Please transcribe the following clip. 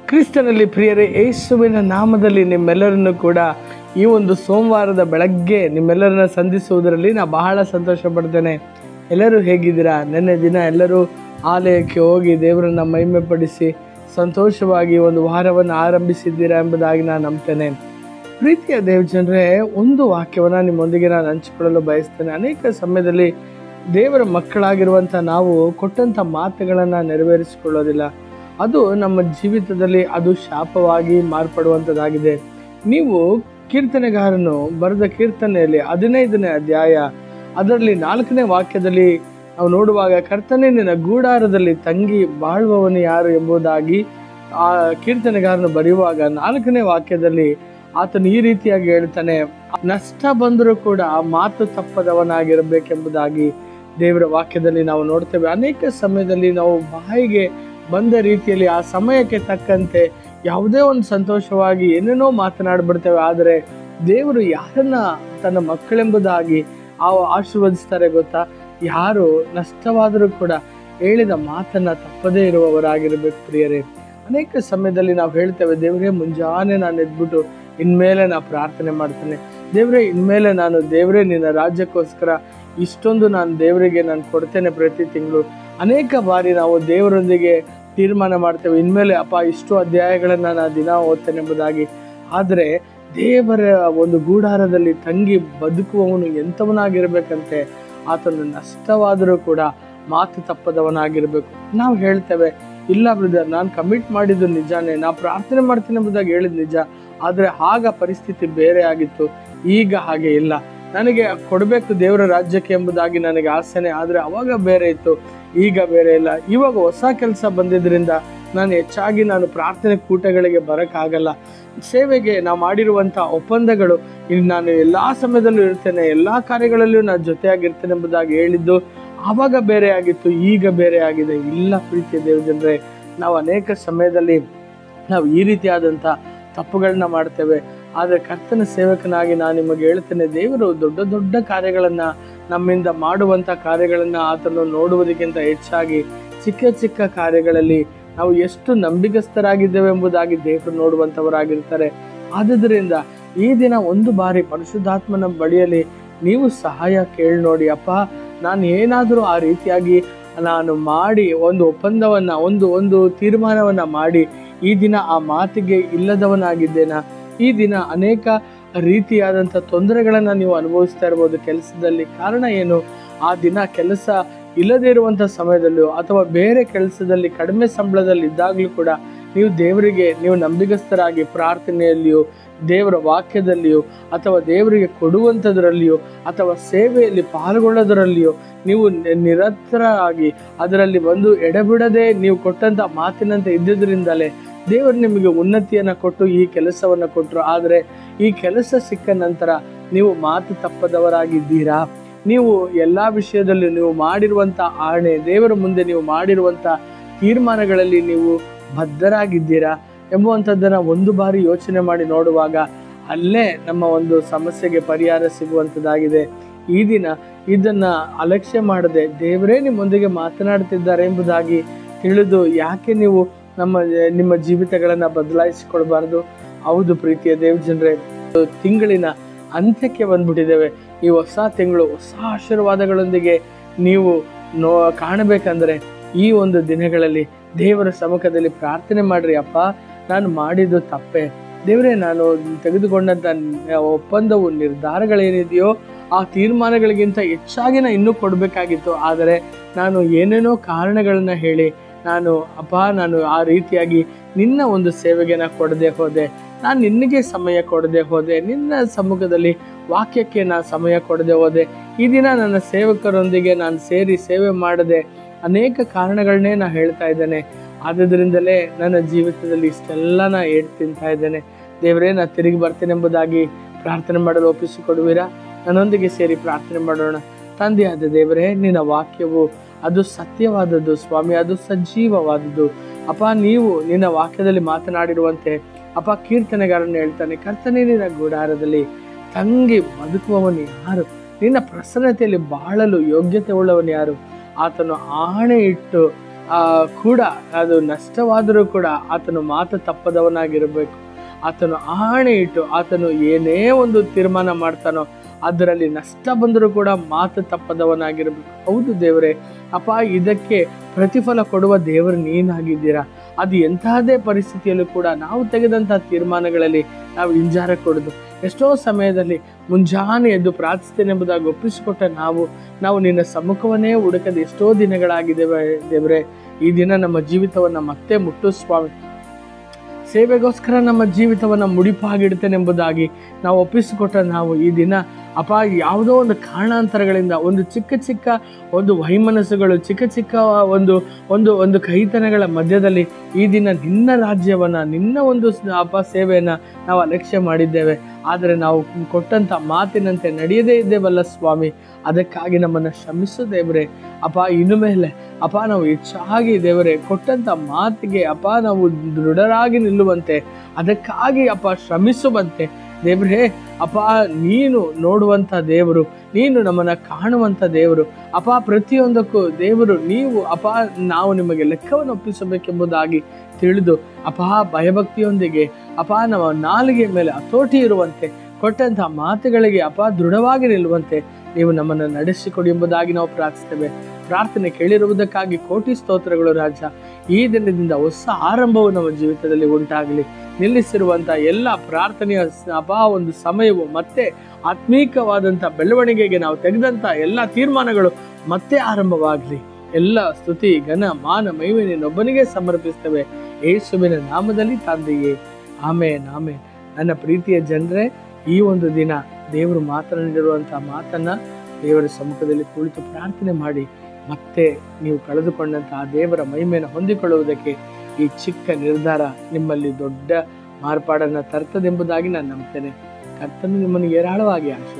ಕ್ರಿಸ್ತನಲ್ಲಿ ಪ್ರಿಯರೇ, ಯೇಸುವಿನ ನಾಮದಲ್ಲಿ ನಿಮ್ಮೆಲ್ಲರನ್ನು ಕೂಡ ಈ ಒಂದು ಸೋಮವಾರದ ಬೆಳಗ್ಗೆ ನಿಮ್ಮೆಲ್ಲರನ್ನ ಸಂಧಿಸುವುದರಲ್ಲಿ ನಾನು ಬಹಳ ಸಂತೋಷ ಪಡ್ತೇನೆ. ಎಲ್ಲರೂ ಹೇಗಿದ್ದೀರಾ? ನೆನ್ನೆ ದಿನ ಎಲ್ಲರೂ ಆಲಯಕ್ಕೆ ಹೋಗಿ ದೇವರನ್ನು ಮಹಿಮೆ ಪಡಿಸಿ ಸಂತೋಷವಾಗಿ ಒಂದು ವಾರವನ್ನು ಆರಂಭಿಸಿದ್ದೀರಾ ಎಂಬುದಾಗಿ ನಾನು ನಂಬ್ತೇನೆ. ಪ್ರೀತಿಯ ದೇವಜನರೇ, ಒಂದು ವಾಕ್ಯವನ್ನು ನಿಮ್ಮೊಂದಿಗೆ ನಾನು ಹಂಚಿಕೊಳ್ಳಲು ಬಯಸ್ತೇನೆ. ಅನೇಕ ಸಮಯದಲ್ಲಿ ದೇವರ ಮಕ್ಕಳಾಗಿರುವಂಥ ನಾವು ಕೊಟ್ಟಂಥ ಮಾತುಗಳನ್ನು ನೆರವೇರಿಸಿಕೊಳ್ಳೋದಿಲ್ಲ. ಅದು ನಮ್ಮ ಜೀವಿತದಲ್ಲಿ ಅದು ಶಾಪವಾಗಿ ಮಾರ್ಪಡುವಂಥದ್ದಾಗಿದೆ. ನೀವು ಕೀರ್ತನೆಗಾರನು ಬರೆದ ಕೀರ್ತನೆಯಲ್ಲಿ 15ನೇ ಅಧ್ಯಾಯ ಅದರಲ್ಲಿ 4ನೇ ವಾಕ್ಯದಲ್ಲಿ ನಾವು ನೋಡುವಾಗ, ಕರ್ತನೇ ನಿನ್ನ ಗೂಡಾರದಲ್ಲಿ ತಂಗಿ ಬಾಳುವವನು ಯಾರು ಎಂಬುದಾಗಿ ಆ ಕೀರ್ತನೆಗಾರನು ಬರೆಯುವಾಗ 4ನೇ ವಾಕ್ಯದಲ್ಲಿ ಆತನು ಈ ರೀತಿಯಾಗಿ ಹೇಳ್ತಾನೆ, ನಷ್ಟ ಬಂದರೂ ಕೂಡ ಮಾತು ತಪ್ಪದವನಾಗಿರಬೇಕೆಂಬುದಾಗಿ ದೇವರ ವಾಕ್ಯದಲ್ಲಿ ನಾವು ನೋಡ್ತೇವೆ. ಅನೇಕ ಸಮಯದಲ್ಲಿ ನಾವು ಬಾಯಿಗೆ ಬಂದ ರೀತಿಯಲ್ಲಿ ಆ ಸಮಯಕ್ಕೆ ತಕ್ಕಂತೆ ಯಾವುದೇ ಒಂದು ಸಂತೋಷವಾಗಿ ಏನೇನೋ ಮಾತನಾಡ್ಬಿಡ್ತೇವೆ. ಆದರೆ ದೇವರು ಯಾರನ್ನ ತನ್ನ ಮಕ್ಕಳೆಂಬುದಾಗಿ ಆಶೀರ್ವದಿಸ್ತಾರೆ ಗೊತ್ತಾ? ಯಾರು ನಷ್ಟವಾದರೂ ಕೂಡ ಹೇಳಿದ ಮಾತನ್ನ ತಪ್ಪದೇ ಇರುವವರಾಗಿರ್ಬೇಕು. ಪ್ರಿಯರೇ, ಅನೇಕ ಸಮಯದಲ್ಲಿ ನಾವು ಹೇಳ್ತೇವೆ, ದೇವರೇ ಮುಂಜಾನೆ ನಾನು ಎದ್ಬಿಟ್ಟು ಇನ್ಮೇಲೆ ನಾನು ಪ್ರಾರ್ಥನೆ ಮಾಡ್ತೇನೆ, ದೇವರೇ ನಿನ್ನ ರಾಜ್ಯಕ್ಕೋಸ್ಕರ ಇಷ್ಟೊಂದು ನಾನು ದೇವರಿಗೆ ನಾನು ಕೊಡ್ತೇನೆ ಪ್ರತಿ ತಿಂಗಳು. ಅನೇಕ ಬಾರಿ ನಾವು ದೇವರೊಂದಿಗೆ ತೀರ್ಮಾನ ಮಾಡ್ತೇವೆ, ಇನ್ಮೇಲೆ ಇಷ್ಟು ಅಧ್ಯಾಯಗಳನ್ನು ನಾನು ದಿನ ಓದ್ತೇನೆ ಎಂಬುದಾಗಿ. ಆದರೆ ದೇವರ ಒಂದು ಗೂಡಾರದಲ್ಲಿ ತಂಗಿ ಬದುಕುವವನು ಎಂಥವನಾಗಿರ್ಬೇಕಂತೆ, ಆತನು ನಷ್ಟವಾದರೂ ಕೂಡ ಮಾತು ತಪ್ಪದವನಾಗಿರ್ಬೇಕು. ನಾವು ಹೇಳ್ತೇವೆ, ಇಲ್ಲ ಬ್ರದರ್, ನಾನು ಕಮಿಟ್ ಮಾಡಿದ್ದು ನಿಜಾನೇ, ನಾ ಪ್ರಾರ್ಥನೆ ಮಾಡ್ತೀನಿ ಎಂಬುದಾಗಿ ಹೇಳಿದ್ದು ನಿಜ, ಆದರೆ ಆಗ ಪರಿಸ್ಥಿತಿ ಬೇರೆ ಆಗಿತ್ತು, ಈಗ ಹಾಗೆ ಇಲ್ಲ. ನನಗೆ ಕೊಡಬೇಕು ದೇವರ ರಾಜ್ಯಕ್ಕೆ ಎಂಬುದಾಗಿ ನನಗೆ ಆಸೆನೆ, ಆದರೆ ಅವಾಗ ಬೇರೆ ಇತ್ತು, ಈಗ ಬೇರೆ ಇಲ್ಲ. ಇವಾಗ ಹೊಸ ಕೆಲಸ ಬಂದಿದ್ದರಿಂದ ನಾನು ಹೆಚ್ಚಾಗಿ ಪ್ರಾರ್ಥನೆ ಕೂಟಗಳಿಗೆ ಬರೋಕ್ಕಾಗಲ್ಲ. ಸೇವೆಗೆ ನಾವು ಮಾಡಿರುವಂಥ ಒಪ್ಪಂದಗಳು, ಇಲ್ಲಿ ನಾನು ಎಲ್ಲ ಸಮಯದಲ್ಲೂ ಇರ್ತೇನೆ, ಎಲ್ಲ ಕಾರ್ಯಗಳಲ್ಲೂ ನಾನು ಜೊತೆಯಾಗಿರ್ತೇನೆ ಎಂಬುದಾಗಿ ಹೇಳಿದ್ದು ಆವಾಗ ಬೇರೆ ಆಗಿತ್ತು, ಈಗ ಬೇರೆ ಆಗಿದೆ. ಇಲ್ಲ ಪ್ರೀತಿಯ ದೇವಜನರೇ, ನಾವು ಅನೇಕ ಸಮಯದಲ್ಲಿ ನಾವು ಈ ರೀತಿಯಾದಂಥ ತಪ್ಪುಗಳನ್ನ ಮಾಡ್ತೇವೆ. ಆದರೆ ಕರ್ತನ ಸೇವಕನಾಗಿ ನಾನು ನಿಮಗೆ ಹೇಳ್ತೇನೆ, ದೇವರು ದೊಡ್ಡ ದೊಡ್ಡ ಕಾರ್ಯಗಳನ್ನು ನಮ್ಮಿಂದ ಮಾಡುವಂಥ ಕಾರ್ಯಗಳನ್ನು ಆತನು ನೋಡುವುದಕ್ಕಿಂತ ಹೆಚ್ಚಾಗಿ ಚಿಕ್ಕ ಚಿಕ್ಕ ಕಾರ್ಯಗಳಲ್ಲಿ ನಾವು ಎಷ್ಟು ನಂಬಿಗಸ್ತರಾಗಿದ್ದೇವೆ ಎಂಬುದಾಗಿ ದೇವರು ನೋಡುವಂಥವರಾಗಿರ್ತಾರೆ. ಆದುದರಿಂದ ಈ ದಿನ ಒಂದು ಬಾರಿ ಪರಿಶುದ್ಧಾತ್ಮನ ಬಳಿಯಲ್ಲಿ ನೀವು ಸಹಾಯ ಕೇಳಿ ನೋಡಿ. ಅಪ್ಪ, ನಾನು ಏನಾದರೂ ಆ ರೀತಿಯಾಗಿ ನಾನು ಮಾಡಿ ಒಂದು ಒಪ್ಪಂದವನ್ನು ಒಂದು ತೀರ್ಮಾನವನ್ನು ಮಾಡಿ ಈ ದಿನ ಆ ಮಾತಿಗೆ ಇಲ್ಲದವನಾಗಿದ್ದೇನಾ? ಈ ದಿನ ಅನೇಕ ರೀತಿಯಾದಂಥ ತೊಂದರೆಗಳನ್ನು ನೀವು ಅನುಭವಿಸ್ತಾ ಇರ್ಬೋದು ಕೆಲಸದಲ್ಲಿ. ಕಾರಣ ಏನು? ಆ ದಿನ ಕೆಲಸ ಇಲ್ಲದೇ ಇರುವಂಥ ಸಮಯದಲ್ಲಿಯೋ ಅಥವಾ ಬೇರೆ ಕೆಲಸದಲ್ಲಿ ಕಡಿಮೆ ಸಂಬಳದಲ್ಲಿ ಇದ್ದಾಗಲೂ ಕೂಡ ನೀವು ದೇವರಿಗೆ ನೀವು ನಂಬಿಗಸ್ತರಾಗಿ ಪ್ರಾರ್ಥನೆಯಲ್ಲಿಯೋ ದೇವರ ವಾಕ್ಯದಲ್ಲಿಯೋ ಅಥವಾ ದೇವರಿಗೆ ಕೊಡುವಂಥದ್ರಲ್ಲಿಯೋ ಅಥವಾ ಸೇವೆಯಲ್ಲಿ ಪಾಲ್ಗೊಳ್ಳೋದರಲ್ಲಿಯೋ ನೀವು ನಿರಂತರವಾಗಿ ಅದರಲ್ಲಿ ಬಂದು ಎಡೆಬಿಡದೆ ನೀವು ಕೊಟ್ಟಂಥ ಮಾತಿನಂತೆ ಇದ್ದಿದ್ದರಿಂದಲೇ ದೇವರು ನಿಮಗೆ ಉನ್ನತಿಯನ್ನು ಕೊಟ್ಟು ಈ ಕೆಲಸವನ್ನು ಕೊಟ್ಟರು. ಆದರೆ ಈ ಕೆಲಸ ಸಿಕ್ಕ ನಂತರ ನೀವು ಮಾತು ತಪ್ಪದವರಾಗಿದ್ದೀರಾ? ನೀವು ಎಲ್ಲ ವಿಷಯದಲ್ಲೂ ನೀವು ಮಾಡಿರುವಂಥ ಆಣೆ, ದೇವರ ಮುಂದೆ ನೀವು ಮಾಡಿರುವಂಥ ತೀರ್ಮಾನಗಳಲ್ಲಿ ನೀವು ಬದ್ಧರಾಗಿದ್ದೀರಾ ಎಂಬುವಂಥದ್ದನ್ನು ಒಂದು ಬಾರಿ ಯೋಚನೆ ಮಾಡಿ ನೋಡುವಾಗ ಅಲ್ಲೇ ನಮ್ಮ ಒಂದು ಸಮಸ್ಯೆಗೆ ಪರಿಹಾರ ಸಿಗುವಂಥದ್ದಾಗಿದೆ. ಈ ದಿನ ಇದನ್ನು ಅಲಕ್ಷ್ಯ ಮಾಡದೆ ದೇವರೇ ನಿಮ್ಮೊಂದಿಗೆ ಮಾತನಾಡ್ತಿದ್ದಾರೆ ಎಂಬುದಾಗಿ ತಿಳಿದು ಯಾಕೆ ನೀವು ನಿಮ್ಮ ಜೀವಿತಗಳನ್ನು ಬದಲಾಯಿಸಿಕೊಳ್ಬಾರ್ದು? ಹೌದು ಪ್ರೀತಿಯ ದೇವಜನರೇ, ತಿಂಗಳಿನ ಅಂತ್ಯಕ್ಕೆ ಬಂದ್ಬಿಟ್ಟಿದ್ದೇವೆ. ಈ ಹೊಸ ತಿಂಗಳು ಹೊಸ ಆಶೀರ್ವಾದಗಳೊಂದಿಗೆ ನೀವು ಕಾಣಬೇಕಂದ್ರೆ ಈ ಒಂದು ದಿನಗಳಲ್ಲಿ ದೇವರ ಸಮ್ಮುಖದಲ್ಲಿ ಪ್ರಾರ್ಥನೆ ಮಾಡ್ರಿ. ಅಪ್ಪ, ನಾನು ಮಾಡಿದ್ದು ತಪ್ಪೆ, ದೇವರೇ, ನಾನು ತೆಗೆದುಕೊಂಡಂಥ ಒಪ್ಪಂದವು ನಿರ್ಧಾರಗಳೇನಿದೆಯೋ ಆ ತೀರ್ಮಾನಗಳಿಗಿಂತ ಹೆಚ್ಚಾಗಿ ನಾನು ಇನ್ನೂ ಕೊಡಬೇಕಾಗಿತ್ತು. ಆದರೆ ನಾನು ಏನೇನೋ ಕಾರಣಗಳನ್ನ ಹೇಳಿ ನಾನು ಆ ರೀತಿಯಾಗಿ ನಿನ್ನ ಒಂದು ಸೇವೆಗೆ ನಾನು ಕೊಡದೆ ಹೋದೆ, ನಾನು ನಿನಗೆ ಸಮಯ ಕೊಡದೆ ಹೋದೆ, ನಿನ್ನ ಸಮ್ಮುಖದಲ್ಲಿ ವಾಕ್ಯಕ್ಕೆ ನಾನು ಸಮಯ ಕೊಡದೆ ಹೋದೆ. ಈ ದಿನ ನನ್ನ ಸೇವಕರೊಂದಿಗೆ ನಾನು ಸೇರಿ ಸೇವೆ ಮಾಡದೆ ಅನೇಕ ಕಾರಣಗಳನ್ನೇ ನಾನು ಹೇಳ್ತಾ ಇದ್ದೇನೆ. ಆದ್ದರಿಂದಲೇ ನನ್ನ ಜೀವಿತದಲ್ಲಿ ಇಷ್ಟೆಲ್ಲ ನಾನು ಏಟು ತಿಂತಾ ಇದ್ದೇನೆ. ದೇವರೇ, ನಾನು ತಿರುಗಿ ಬರ್ತೇನೆ ಎಂಬುದಾಗಿ ಪ್ರಾರ್ಥನೆ ಮಾಡಲು ಒಪ್ಪಿಸಿಕೊಡುವಿರಾ? ನನ್ನೊಂದಿಗೆ ಸೇರಿ ಪ್ರಾರ್ಥನೆ ಮಾಡೋಣ. ತಂದೆಯಾದ ದೇವರೇ, ನಿನ್ನ ವಾಕ್ಯವು ಅದು ಸತ್ಯವಾದದ್ದು ಸ್ವಾಮಿ, ಅದು ಸಜೀವವಾದದ್ದು. ಅಪ್ಪ, ನೀವು ನಿನ್ನ ವಾಕ್ಯದಲ್ಲಿ ಮಾತನಾಡಿರುವಂತೆ ಕೀರ್ತನೆಗಾರನ್ನು ಹೇಳ್ತಾನೆ, ಕರ್ತನೇ ನಿನ್ನ ಗೂಡಾರದಲ್ಲಿ ತಂಗಿ ಬದುಕುವವನು ಯಾರು? ನಿನ್ನ ಪ್ರಸನ್ನತೆಯಲ್ಲಿ ಬಾಳಲು ಯೋಗ್ಯತೆ ಉಳ್ಳವನು ಯಾರು? ಆತನು ಆಣೆ ಇಟ್ಟು ಕೂಡ ಅದು ನಷ್ಟವಾದರೂ ಕೂಡ ಆತನು ಮಾತು ತಪ್ಪದವನಾಗಿರಬೇಕು. ಆತನು ಆಣೆ ಇಟ್ಟು ಆತನು ಏನೇ ಒಂದು ತೀರ್ಮಾನ ಮಾಡ್ತಾನೋ ಅದರಲ್ಲಿ ನಷ್ಟ ಬಂದರೂ ಕೂಡ ಮಾತು ತಪ್ಪದವನಾಗಿರಬೇಕು. ಹೌದು ದೇವರೇ, ಅಪ್ಪ, ಇದಕ್ಕೆ ಪ್ರತಿಫಲ ಕೊಡುವ ದೇವರು ನೀನಾಗಿದ್ದೀರಾ. ಅದು ಎಂತಹದೇ ಪರಿಸ್ಥಿತಿಯಲ್ಲೂ ಕೂಡ ನಾವು ತೆಗೆದಂಥ ತೀರ್ಮಾನಗಳಲ್ಲಿ ನಾವು ಹಿಂಜಾರ ಕೊಡೋದು. ಎಷ್ಟೋ ಸಮಯದಲ್ಲಿ ಮುಂಜಾನೆ ಎದ್ದು ಪ್ರಾರ್ಥಿಸ್ತೇನೆ ಎಂಬುದಾಗಿ ಒಪ್ಪಿಸಿಕೊಟ್ಟ ನಾವು ನಿನ್ನ ಸಮ್ಮುಖವನ್ನೇ ಹುಡುಕದೆ ಎಷ್ಟೋ ದಿನಗಳಾಗಿದ್ದೇವೆ ದೇವರೇ. ಈ ದಿನ ನಮ್ಮ ಜೀವಿತವನ್ನು ಮತ್ತೆ ಮುಟ್ಟು ಸ್ವಾಮಿ. ಸೇವೆಗೋಸ್ಕರ ನಮ್ಮ ಜೀವಿತವನ್ನು ಮುಡಿಪಾಗಿಡ್ತೇನೆ ಎಂಬುದಾಗಿ ನಾವು ಒಪ್ಪಿಸಿಕೊಟ್ಟ ನಾವು ಈ ದಿನ ಅಪ್ಪ, ಯಾವುದೋ ಒಂದು ಕಾರಣಾಂತರಗಳಿಂದ ಒಂದು ಚಿಕ್ಕ ಒಂದು ವೈಮನಸ್ಸುಗಳು, ಚಿಕ್ಕ ಒಂದು ಕೈತನಗಳ ಮಧ್ಯದಲ್ಲಿ ಈ ದಿನ ನಿನ್ನ ರಾಜ್ಯವನ್ನು, ನಿನ್ನ ಒಂದು ಸೇವೆಯನ್ನು ನಾವು ಅಲಕ್ಷ್ಯ ಮಾಡಿದ್ದೇವೆ. ಆದರೆ ನಾವು ಕೊಟ್ಟಂಥ ಮಾತಿನಂತೆ ನಡೆಯದೇ ಇದ್ದೇವಲ್ಲ ಸ್ವಾಮಿ. ಅದಕ್ಕಾಗಿ ನಮ್ಮನ್ನು ಕ್ಷಮಿಸು ದೇವರೇ. ಅಪ್ಪ, ಇನ್ನು ಮೇಲೆ ಅಪ್ಪ ನಾವು ಹೆಚ್ಚಾಗಿ ದೇವರೇ ಕೊಟ್ಟಂಥ ಮಾತಿಗೆ ಅಪ್ಪ ನಾವು ದೃಢರಾಗಿ ನಿಲ್ಲುವಂತೆ, ಅದಕ್ಕಾಗಿ ಅಪ್ಪ ಶ್ರಮಿಸುವಂತೆ ದೇವರೇ. ಅಪ್ಪ, ನೀನು ನೋಡುವಂಥ ದೇವರು, ನೀನು ನಮ್ಮನ್ನು ಕಾಣುವಂಥ ದೇವರು. ಅಪ್ಪ, ಪ್ರತಿಯೊಂದಕ್ಕೂ ದೇವರು ನೀವು ಅಪ್ಪ, ನಾವು ನಿಮಗೆ ಲೆಕ್ಕವನ್ನು ಒಪ್ಪಿಸಬೇಕೆಂಬುದಾಗಿ ತಿಳಿದು ಅಪ್ಪ ಭಯಭಕ್ತಿಯೊಂದಿಗೆ ಅಪ್ಪ ನಮ್ಮ ನಾಲಿಗೆ ಮೇಲೆ ಹತೋಟಿ ಇರುವಂತೆ, ಕೊಟ್ಟಂಥ ಮಾತುಗಳಿಗೆ ಅಪ್ಪ ದೃಢವಾಗಿ ನಿಲ್ಲುವಂತೆ ನೀವು ನಮ್ಮನ್ನು ನಡೆಸಿಕೊಡಿ ಎಂಬುದಾಗಿ ನಾವು ಪ್ರಾರ್ಥಿಸ್ತೇವೆ. ಪ್ರಾರ್ಥನೆ ಕೇಳಿರುವುದಕ್ಕಾಗಿ ಕೋಟಿ ಸ್ತೋತ್ರಗಳು ರಾಜ. ಈ ದಿನದಿಂದ ಹೊಸ ಆರಂಭವು ನಮ್ಮ ಜೀವಿತದಲ್ಲಿ ಉಂಟಾಗಲಿ. ನಿಲ್ಲಿಸಿರುವಂಥ ಎಲ್ಲ ಪ್ರಾರ್ಥನೆಯ ಅಪ್ಪ ಒಂದು ಸಮಯವು ಮತ್ತೆ ಆತ್ಮೀಕವಾದಂಥ ಬೆಳವಣಿಗೆಗೆ ನಾವು ತೆಗೆದಂಥ ಎಲ್ಲ ತೀರ್ಮಾನಗಳು ಮತ್ತೆ ಆರಂಭವಾಗಲಿ. ಎಲ್ಲ ಸ್ತುತಿ ಘನ ಮಾನ ಮಹಿಮೆ ನೀನೊಬ್ಬನಿಗೆ ಸಮರ್ಪಿಸ್ತೇವೆ ಯೇಸುವಿನ ನಾಮದಲ್ಲಿ ತಂದೆಯೇ, ಆಮೇನ್ ಆಮೇನ್. ನನ್ನ ಪ್ರೀತಿಯ ಜನರೇ, ಈ ಒಂದು ದಿನ ದೇವರು ಮಾತನಾಡಿರುವಂಥ ಮಾತನ್ನ ದೇವರ ಸಮ್ಮುಖದಲ್ಲಿ ಕುಳಿತು ಪ್ರಾರ್ಥನೆ ಮಾಡಿ ಮತ್ತೆ ನೀವು ಕಳೆದುಕೊಂಡಂತಹ ದೇವರ ಮಹಿಮೆಯನ್ನು ಹೊಂದಿಕೊಳ್ಳುವುದಕ್ಕೆ ಈ ಚಿಕ್ಕ ನಿರ್ಧಾರ ನಿಮ್ಮಲ್ಲಿ ದೊಡ್ಡ ಮಾರ್ಪಾಡನ್ನು ತರ್ತದೆಂಬುದಾಗಿ ನಾನು ನಂಬ್ತೇನೆ. ಕರ್ತನು ನಿಮ್ಮನ್ನು ಏರಾಳವಾಗಿ ಆಶೀರ್ವದಿಸಲಿ.